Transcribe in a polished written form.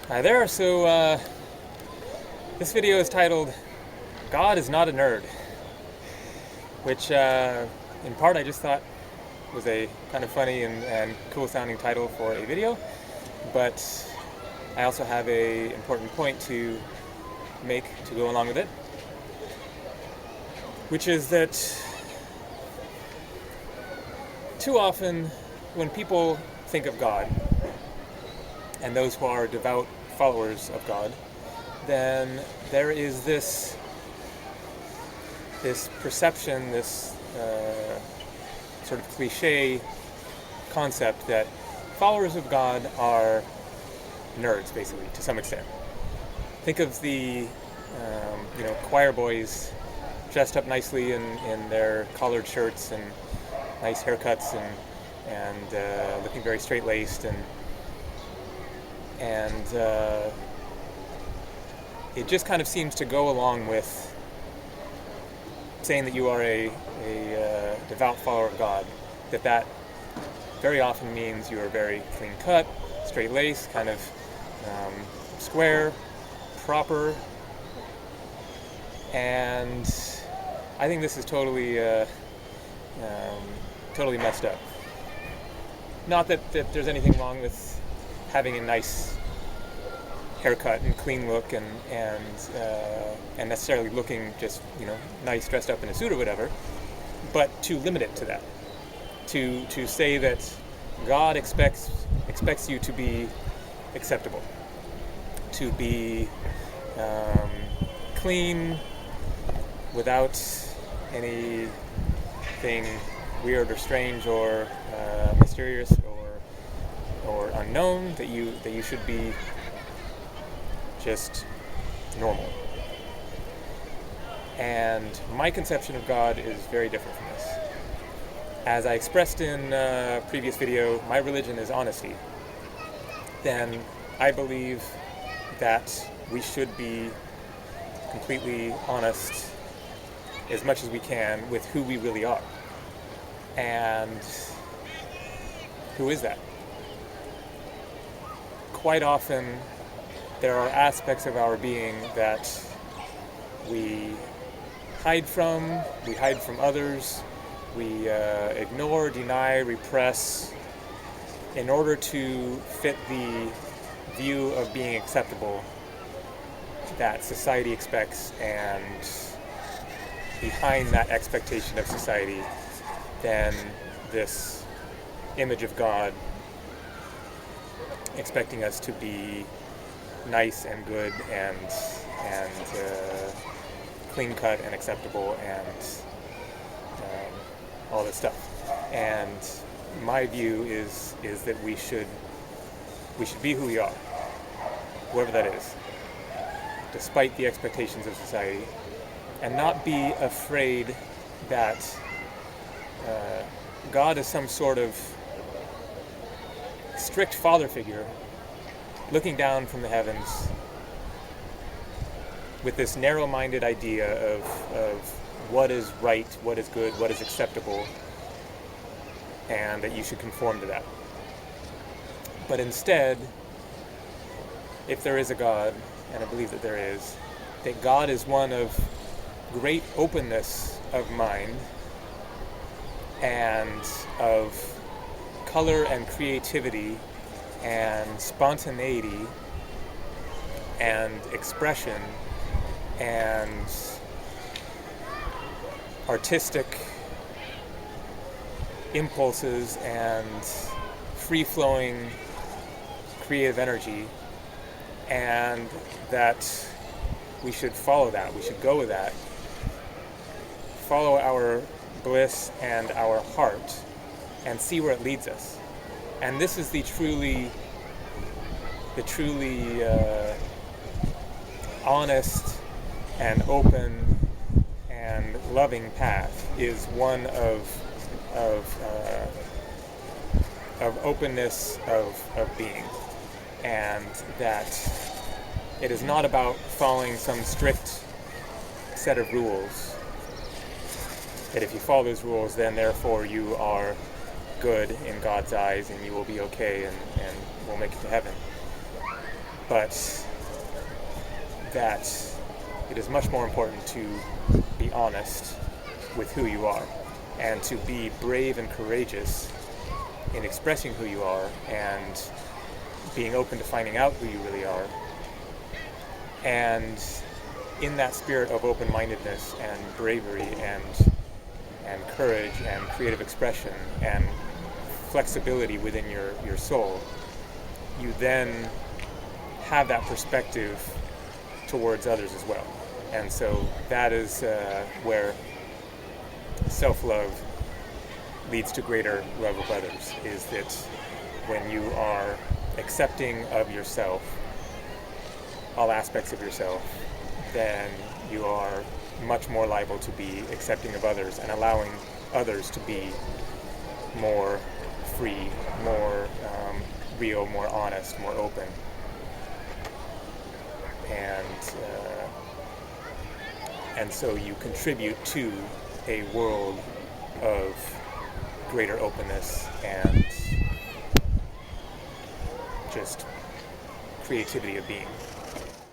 Hi there. This video is titled "God is Not a Nerd," which in part I just thought was a kind of funny and cool sounding title for a video, but I also have a important point to make to go along with it, which is that too often when people think of God, and those who are devout followers of God, then there is this perception, this sort of cliche concept that followers of God are nerds, basically, to some extent. Think of the choir boys dressed up nicely in their collared shirts and nice haircuts and looking very straight-laced and it just kind of seems to go along with saying that you are a devout follower of God, that very often means you are very clean-cut, straight-laced, kind of square, proper, and I think this is totally messed up. Not that there's anything wrong with having a nice haircut and clean look and necessarily looking just nice dressed up in a suit or whatever, but to limit it to that, to say that God expects you to be acceptable, to be clean without anything weird or strange or mysterious or unknown, that you should be just normal. And my conception of God is very different from this. As I expressed in a previous video, my religion is honesty. Then I believe that we should be completely honest as much as we can with who we really are. And who is that? Quite often, there are aspects of our being that we hide from others, we ignore, deny, repress, in order to fit the view of being acceptable that society expects, and behind that expectation of society, then this image of God expecting us to be nice and good and clean cut and acceptable and all this stuff. And my view is that we should be who we are, whoever that is, despite the expectations of society, and not be afraid that God is some sort of strict father figure looking down from the heavens with this narrow-minded idea of what is right, what is good, what is acceptable, and that you should conform to that. But instead, if there is a God, and I believe that there is, that God is one of great openness of mind and of color and creativity and spontaneity and expression and artistic impulses and free-flowing creative energy, and that we should follow that, we should go with that, follow our bliss and our heart, and see where it leads us. And this is the truly honest and open and loving path, is one of openness of being, and that it is not about following some strict set of rules, that if you follow those rules, then therefore you are good in God's eyes and you will be okay and will make it to heaven. but that it is much more important to be honest with who you are and to be brave and courageous in expressing who you are and being open to finding out who you really are. And in that spirit of open-mindedness and bravery and courage and creative expression and flexibility within your soul, you then have that perspective towards others as well. And so that is where self-love leads to greater love of others, is that when you are accepting of yourself, all aspects of yourself, then you are much more liable to be accepting of others and allowing others to be more free, more real, more honest, more open. And so you contribute to a world of greater openness and just creativity of being.